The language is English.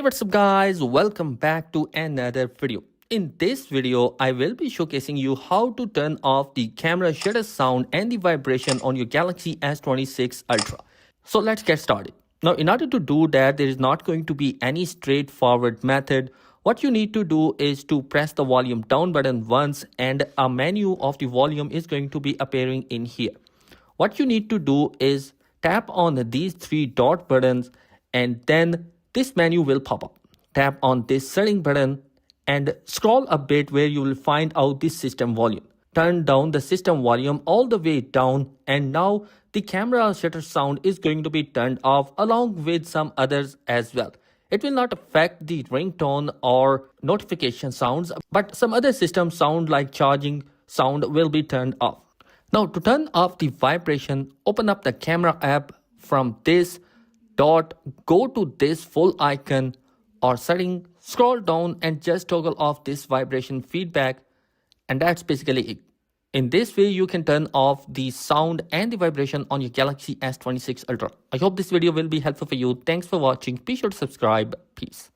Hey, what's up guys, welcome back to another video. In this video I will be showcasing you how to turn off the camera shutter sound and the vibration on your Galaxy S26 Ultra. So let's get started. Now in order to do that, there is not going to be any straightforward method. What you need to do is to press the volume down button once and a menu of the volume is going to be appearing in here. What you need to do is tap on these three dot buttons and then this menu will pop up. Tap on this setting button and scroll a bit where you will find out this system volume. Turn down the system volume all the way down and now the camera shutter sound is going to be turned off along with some others as well. It will not affect the ringtone or notification sounds, but some other system sound like charging sound will be turned off. Now to turn off the vibration, open up the camera app. From this dot, go to this full icon or setting, scroll down and just toggle off this vibration feedback, and that's basically it. In this way you can turn off the sound and the vibration on your Galaxy S26 Ultra. I hope this video will be helpful for you. Thanks for watching. Be sure to subscribe. Peace.